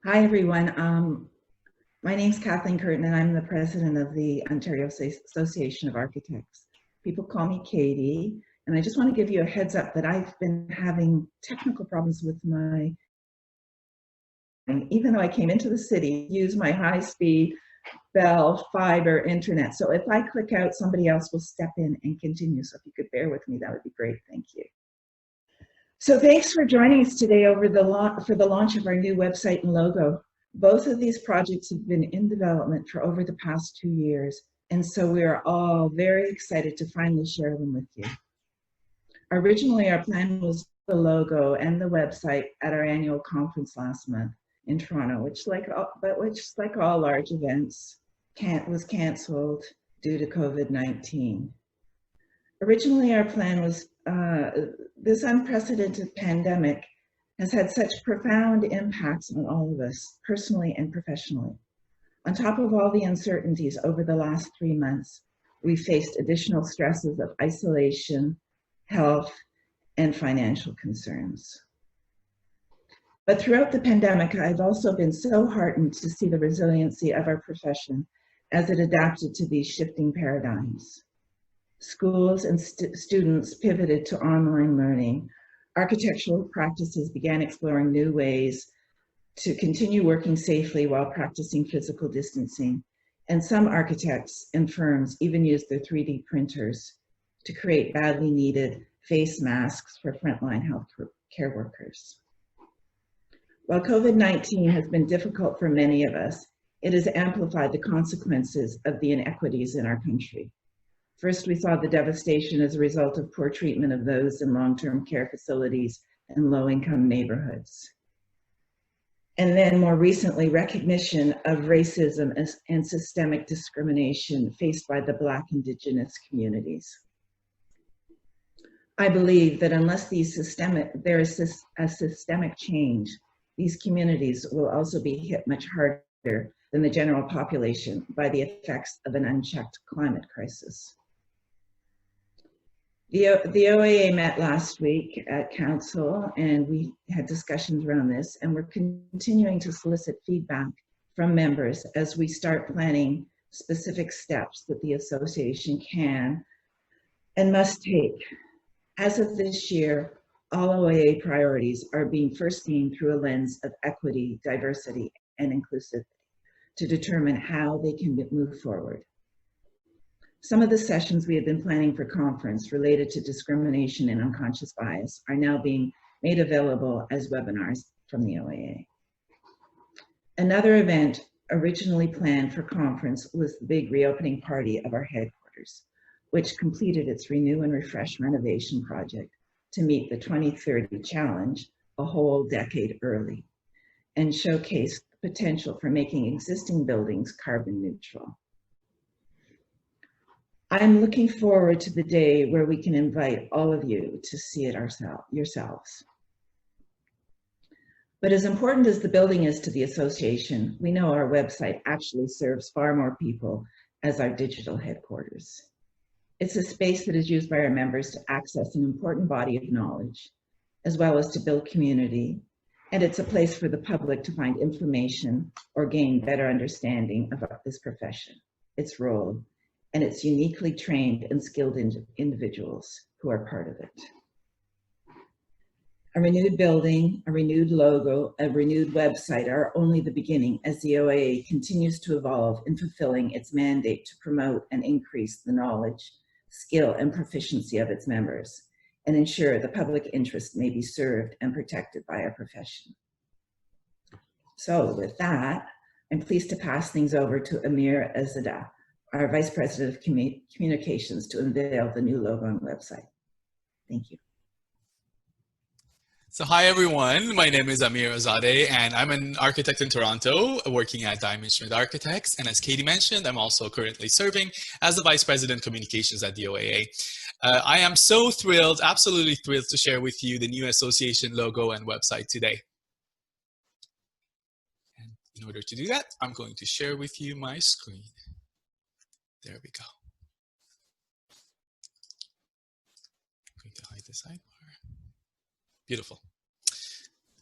Hi, everyone. My name's Kathleen Curtin, and I'm the president of the Ontario Association of Architects. People call me Katie, and I just want to give you a heads up that I've been having technical problems with my, even though I came into the city, use my high-speed Bell fiber internet. So if I click out, somebody else will step in and continue. So if you could bear with me, that would be great. Thank you. So thanks for joining us today for the launch of our new website and logo. Both of these projects have been in development for over the past 2 years, and so we are all very excited to finally share them with you. Originally, our plan was the logo and the website at our annual conference last month in Toronto, which like all large events, was canceled due to COVID-19. Originally, our plan was this unprecedented pandemic has had such profound impacts on all of us, personally and professionally. On top of all the uncertainties over the last 3 months, we faced additional stresses of isolation, health, and financial concerns. But throughout the pandemic, I've also been so heartened to see the resiliency of our profession as it adapted to these shifting paradigms. Schools and students pivoted to online learning. Architectural practices began exploring new ways to continue working safely while practicing physical distancing. And some architects and firms even used their 3D printers to create badly needed face masks for frontline health care workers. While COVID-19 has been difficult for many of us, it has amplified the consequences of the inequities in our country. First, we saw the devastation as a result of poor treatment of those in long-term care facilities and low-income neighborhoods. And then more recently, recognition of racism and systemic discrimination faced by the Black Indigenous communities. I believe that unless there is a systemic change, these communities will also be hit much harder than the general population by the effects of an unchecked climate crisis. The OAA met last week at council, and we had discussions around this, and we're continuing to solicit feedback from members as we start planning specific steps that the association can and must take. As of this year, all OAA priorities are being first seen through a lens of equity, diversity, and inclusivity to determine how they can move forward. Some of the sessions we had been planning for conference related to discrimination and unconscious bias are now being made available as webinars from the OAA. Another event originally planned for conference was the big reopening party of our headquarters, which completed its Renew and Refresh renovation project to meet the 2030 challenge a whole decade early and showcase the potential for making existing buildings carbon neutral. I'm looking forward to the day where we can invite all of you to see it yourselves. But as important as the building is to the association, we know our website actually serves far more people as our digital headquarters. It's a space that is used by our members to access an important body of knowledge, as well as to build community. And it's a place for the public to find information or gain better understanding about this profession, its role, and its uniquely trained and skilled individuals who are part of it. A renewed building, a renewed logo, a renewed website are only the beginning as the OAA continues to evolve in fulfilling its mandate to promote and increase the knowledge, skill, and proficiency of its members and ensure the public interest may be served and protected by our profession. So with that, I'm pleased to pass things over to Amir Azadeh, our Vice President of Communications, to unveil the new logo and website. Thank you. So hi everyone, my name is Amir Azadeh and I'm an architect in Toronto working at Diamond Schmidt Architects. And as Katie mentioned, I'm also currently serving as the Vice President Communications at the OAA. I am so thrilled, absolutely thrilled to share with you the new association logo and website today. And in order to do that, I'm going to share with you my screen. There we go. I'm going to hide the sidebar. Beautiful,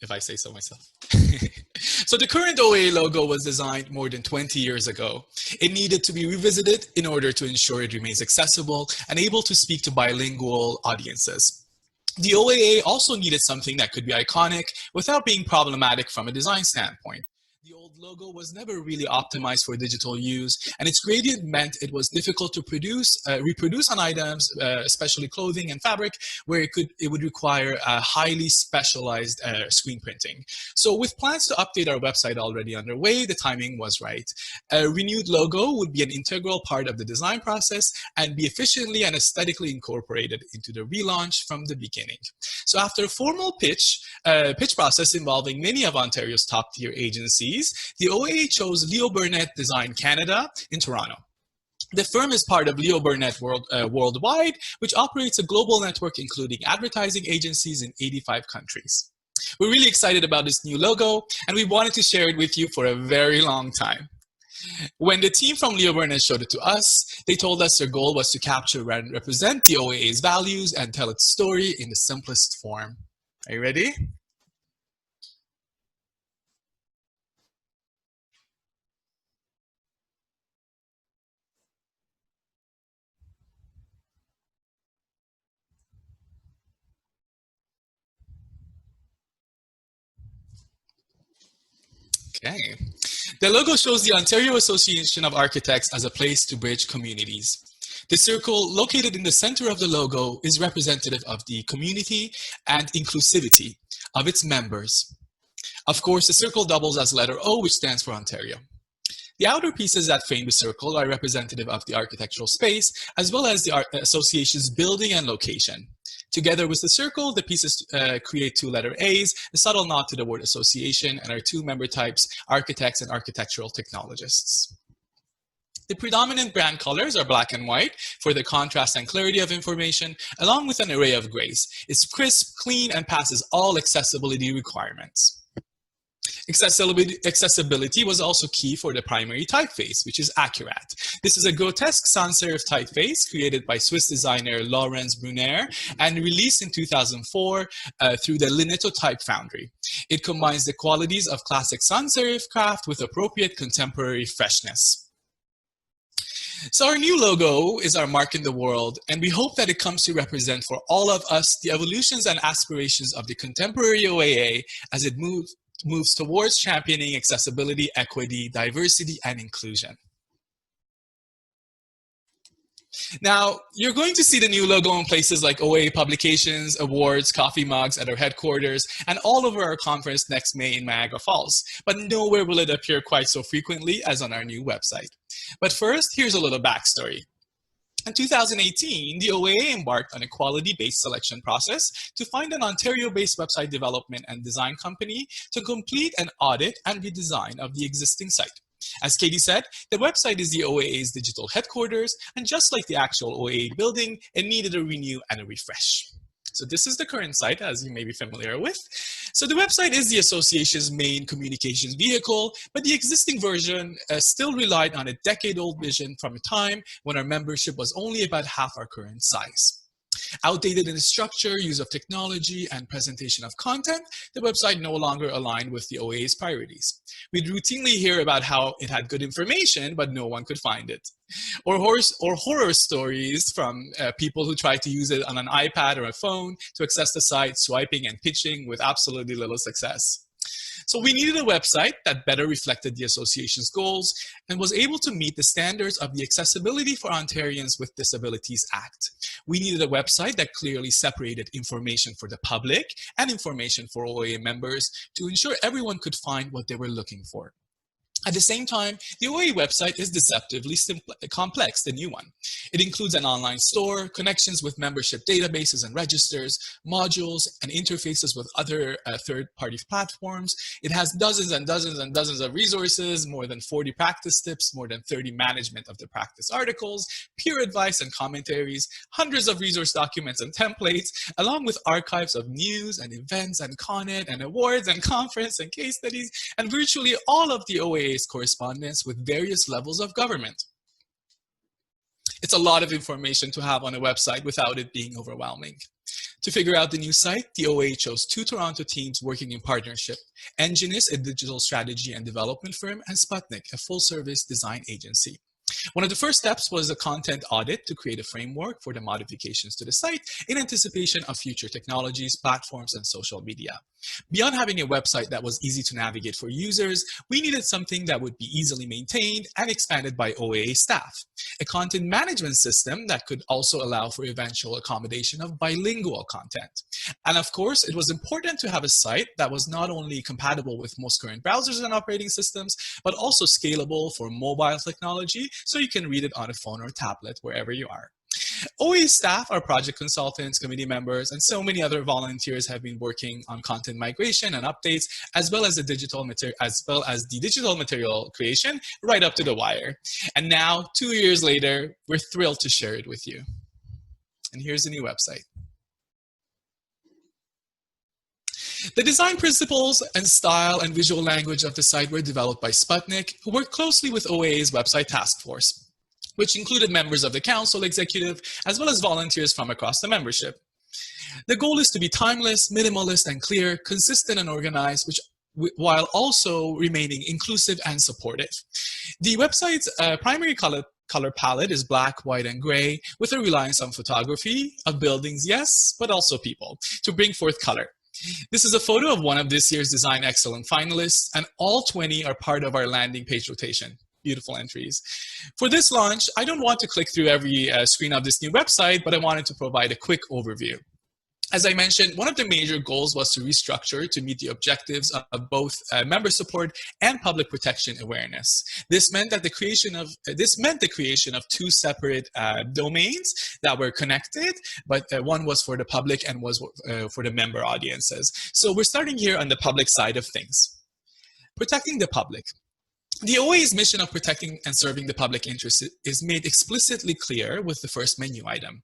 if I say so myself. So the current OAA logo was designed more than 20 years ago. It needed to be revisited in order to ensure it remains accessible and able to speak to bilingual audiences. The OAA also needed something that could be iconic without being problematic from a design standpoint. The old logo was never really optimized for digital use, and its gradient meant it was difficult to reproduce on items, especially clothing and fabric, where it would require highly specialized screen printing. So with plans to update our website already underway, the timing was right. A renewed logo would be an integral part of the design process and be efficiently and aesthetically incorporated into the relaunch from the beginning. So after a formal pitch process involving many of Ontario's top-tier agencies, the OAA chose Leo Burnett Design Canada in Toronto. The firm is part of Leo Burnett Worldwide, which operates a global network including advertising agencies in 85 countries. We're really excited about this new logo, and we wanted to share it with you for a very long time. When the team from Leo Burnett showed it to us, they told us their goal was to capture and represent the OAA's values and tell its story in the simplest form. Are you ready? Okay. The logo shows the Ontario Association of Architects as a place to bridge communities. The circle located in the center of the logo is representative of the community and inclusivity of its members. Of course, the circle doubles as letter O, which stands for Ontario. The outer pieces that frame the circle are representative of the architectural space, as well as the association's building and location. Together with the circle, the pieces create two letter A's, a subtle nod to the word association, and our two member types, architects and architectural technologists. The predominant brand colors are black and white for the contrast and clarity of information, along with an array of grays. It's crisp, clean, and passes all accessibility requirements. Accessibility was also key for the primary typeface, which is Accurat. This is a grotesque sans serif typeface created by Swiss designer Lorenz Brunner and released in 2004 through the Lineto Type Foundry. It combines the qualities of classic sans serif craft with appropriate contemporary freshness. So our new logo is our mark in the world, and we hope that it comes to represent for all of us the evolutions and aspirations of the contemporary OAA as it moves towards championing accessibility, equity, diversity, and inclusion. Now, you're going to see the new logo in places like OAA publications, awards, coffee mugs at our headquarters, and all over our conference next May in Niagara Falls. But nowhere will it appear quite so frequently as on our new website. But first, here's a little backstory. In 2018, the OAA embarked on a quality-based selection process to find an Ontario-based website development and design company to complete an audit and redesign of the existing site. As Katie said, the website is the OAA's digital headquarters, and just like the actual OAA building, it needed a renew and a refresh. So this is the current site, as you may be familiar with. So the website is the association's main communications vehicle, but the existing version still relied on a decade-old vision from a time when our membership was only about half our current size. Outdated in its structure, use of technology, and presentation of content, the website no longer aligned with the OAA's priorities. We'd routinely hear about how it had good information, but no one could find it. Or horror stories from people who tried to use it on an iPad or a phone to access the site, swiping and pitching with absolutely little success. So we needed a website that better reflected the association's goals and was able to meet the standards of the Accessibility for Ontarians with Disabilities Act. We needed a website that clearly separated information for the public and information for OAA members to ensure everyone could find what they were looking for. At the same time, the OAA website is deceptively complex, the new one. It includes an online store, connections with membership databases and registers, modules, and interfaces with other third-party platforms. It has dozens and dozens and dozens of resources, more than 40 practice tips, more than 30 management of the practice articles, peer advice and commentaries, hundreds of resource documents and templates, along with archives of news and events and content and awards and conference and case studies, and virtually all of the OAA correspondence with various levels of government. It's a lot of information to have on a website without it being overwhelming. To figure out the new site, the OAA chose 2 Toronto teams working in partnership: Enginis, a digital strategy and development firm, and Sputnik, a full-service design agency. One of the first steps was a content audit to create a framework for the modifications to the site in anticipation of future technologies, platforms, and social media. Beyond having a website that was easy to navigate for users, we needed something that would be easily maintained and expanded by OAA staff, a content management system that could also allow for eventual accommodation of bilingual content. And of course, it was important to have a site that was not only compatible with most current browsers and operating systems, but also scalable for mobile technology, so you can read it on a phone or tablet wherever you are. OAA staff, our project consultants, committee members, and so many other volunteers have been working on content migration and updates, as well as the digital material creation, right up to the wire. And now, 2 years later, we're thrilled to share it with you. And here's the new website. The design principles and style and visual language of the site were developed by Sputnik, who worked closely with OAA's website task force, which included members of the council executive, as well as volunteers from across the membership. The goal is to be timeless, minimalist, and clear, consistent and organized, while also remaining inclusive and supportive. The website's primary color palette is black, white, and gray, with a reliance on photography of buildings, yes, but also people, to bring forth color. This is a photo of one of this year's Design Excellence finalists, and all 20 are part of our landing page rotation. Beautiful entries. For this launch, I don't want to click through every screen of this new website, but I wanted to provide a quick overview. As I mentioned, one of the major goals was to restructure to meet the objectives of both member support and public protection awareness. This meant the creation of 2 separate domains that were connected, but one was for the public and was for the member audiences. So we're starting here on the public side of things. Protecting the public. The OAA's mission of protecting and serving the public interest is made explicitly clear with the first menu item.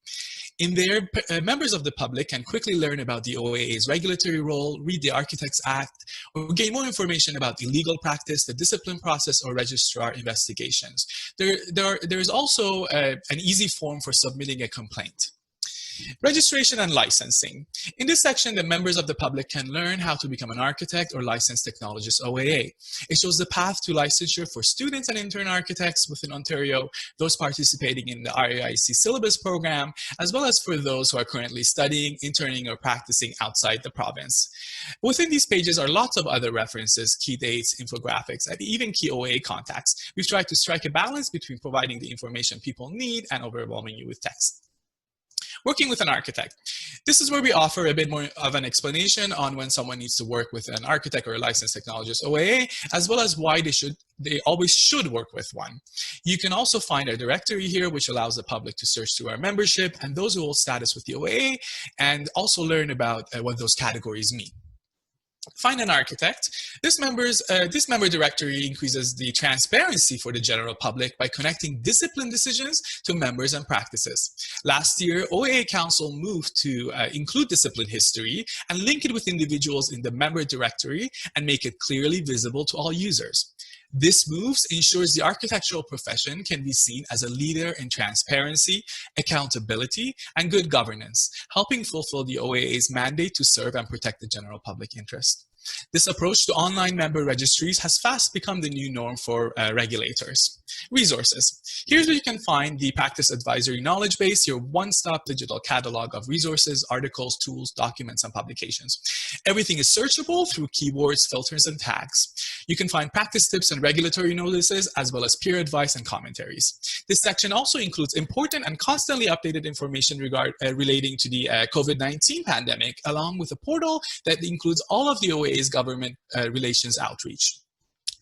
In there, members of the public can quickly learn about the OAA's regulatory role, read the Architects Act, or gain more information about illegal practice, the discipline process, or registrar investigations. There is also an easy form for submitting a complaint. Registration and licensing. In this section, the members of the public can learn how to become an architect or licensed technologist OAA. It shows the path to licensure for students and intern architects within Ontario, those participating in the RAIC syllabus program, as well as for those who are currently studying, interning, or practicing outside the province. Within these pages are lots of other references, key dates, infographics, and even key OAA contacts. We've tried to strike a balance between providing the information people need and overwhelming you with text. Working with an architect. This is where we offer a bit more of an explanation on when someone needs to work with an architect or a licensed technologist OAA, as well as why they always should work with one. You can also find a directory here, which allows the public to search through our membership and those who hold status with the OAA, and also learn about what those categories mean. Find an architect. This member directory increases the transparency for the general public by connecting discipline decisions to members and practices. Last year, OAA Council moved to include discipline history and link it with individuals in the member directory and make it clearly visible to all users. This move ensures the architectural profession can be seen as a leader in transparency, accountability, and good governance, helping fulfill the OAA's mandate to serve and protect the general public interest. This approach to online member registries has fast become the new norm for regulators. Resources. Here's where you can find the Practice Advisory Knowledge Base, your one-stop digital catalog of resources, articles, tools, documents, and publications. Everything is searchable through keywords, filters, and tags. You can find practice tips and regulatory notices, as well as peer advice and commentaries. This section also includes important and constantly updated information relating to the COVID-19 pandemic, along with a portal that includes all of the OAA's government relations outreach.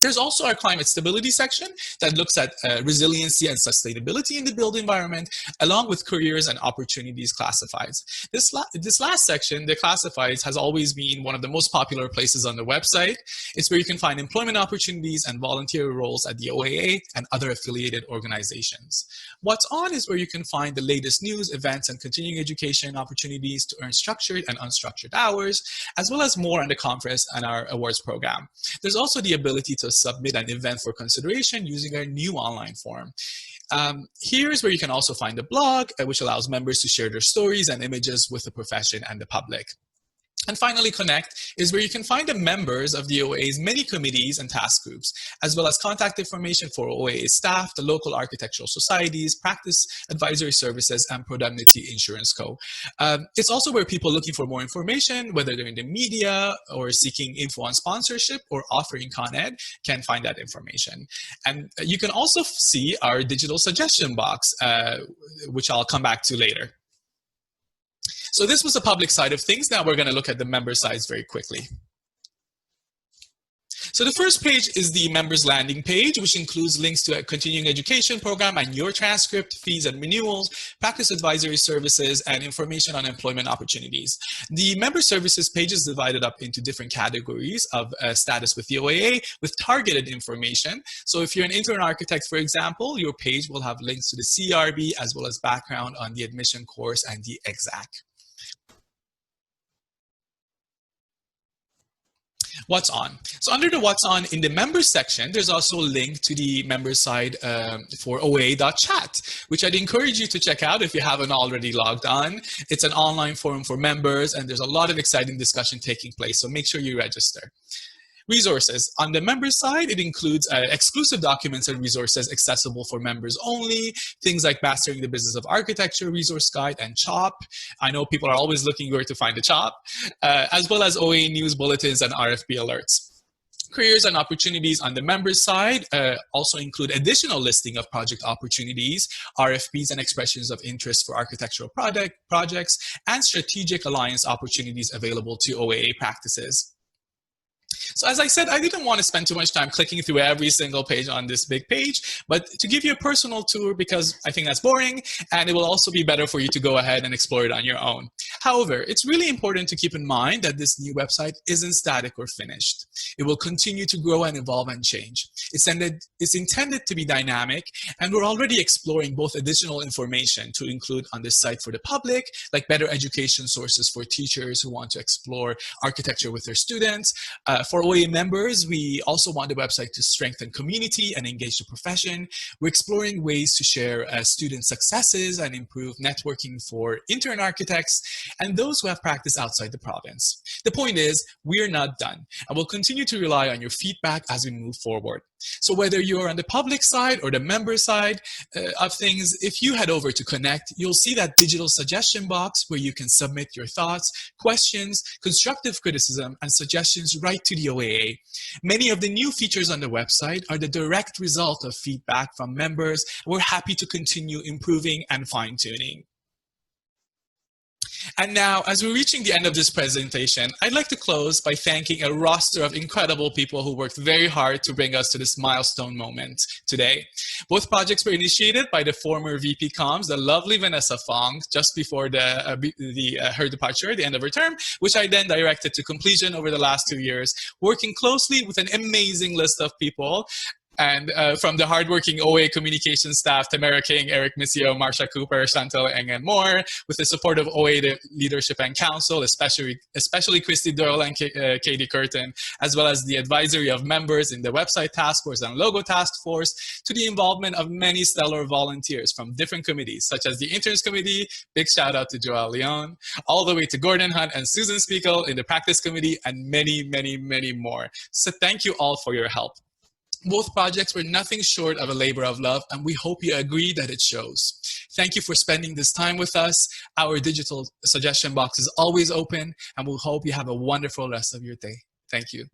There's also our climate stability section that looks at resiliency and sustainability in the built environment, along with careers and opportunities classifieds. This last section, the classifieds, has always been one of the most popular places on the website. It's where you can find employment opportunities and volunteer roles at the OAA and other affiliated organizations. What's on is where you can find the latest news, events, and continuing education opportunities to earn structured and unstructured hours, as well as more on the conference and our awards program. There's also the ability to submit an event for consideration using our new online form. Here's where you can also find a blog, which allows members to share their stories and images with the profession and the public. And finally, Connect is where you can find the members of the OAA's many committees and task groups, as well as contact information for OAA staff, the local architectural societies, practice advisory services, and Prodemnity Insurance Co. It's also where people looking for more information, whether they're in the media or seeking info on sponsorship or offering Con Ed, can find that information. And you can also see our digital suggestion box, which I'll come back to later. So this was the public side of things. Now we're going to look at the member sides very quickly. So the first page is the members landing page, which includes links to a continuing education program and your transcript, fees and renewals, practice advisory services, and information on employment opportunities. The member services page is divided up into different categories of status with the OAA with targeted information. So if you're an intern architect, for example, your page will have links to the CRB as well as background on the admission course and the exec. What's on? So under the what's on in the members section, there's also a link to the members side for OAA.chat, which I'd encourage you to check out if you haven't already logged on. It's an online forum for members, and there's a lot of exciting discussion taking place, so make sure you register. Resources. On the members side, it includes exclusive documents and resources accessible for members only, things like Mastering the Business of Architecture, Resource Guide, and CHOP. I know people are always looking where to find the CHOP, as well as OA news bulletins and RFP alerts. Careers and opportunities on the members side also include additional listing of project opportunities, RFPs and expressions of interest for architectural projects, and strategic alliance opportunities available to OAA practices. So as I said, I didn't want to spend too much time clicking through every single page on this big page, but to give you a personal tour because I think that's boring, and it will also be better for you to go ahead and explore it on your own. However, it's really important to keep in mind that this new website isn't static or finished. It will continue to grow and evolve and change. It's intended to be dynamic, and we're already exploring both additional information to include on this site for the public, like better education sources for teachers who want to explore architecture with their students. For OA members, we also want the website to strengthen community and engage the profession. We're exploring ways to share student successes and improve networking for intern architects and those who have practice outside the province. The point is, we're not done, and we'll continue to rely on your feedback as we move forward. So whether you're on the public side or the member side of things, if you head over to Connect, you'll see that digital suggestion box where you can submit your thoughts, questions, constructive criticism, and suggestions right to the OAA. Many of the new features on the website are the direct result of feedback from members. We're happy to continue improving and fine-tuning. And now, as we're reaching the end of this presentation, I'd like to close by thanking a roster of incredible people who worked very hard to bring us to this milestone moment today. Both projects were initiated by the former VP Comms, the lovely Vanessa Fong, just before her departure, the end of her term, which I then directed to completion over the last 2 years, working closely with an amazing list of people. And from the hardworking OA communication staff, Tamara King, Eric Missio, Marsha Cooper, Chantal Eng, and more, with the support of OA Leadership and Council, especially Christy Doyle and Katie Curtin, as well as the advisory of members in the website task force and logo task force, to the involvement of many stellar volunteers from different committees, such as the Interns Committee, big shout out to Joelle Leon, all the way to Gordon Hunt and Susan Spiegel in the Practice Committee, and many, many, many more. So thank you all for your help. Both projects were nothing short of a labor of love, and we hope you agree that it shows. Thank you for spending this time with us. Our digital suggestion box is always open, and we hope you have a wonderful rest of your day. Thank you.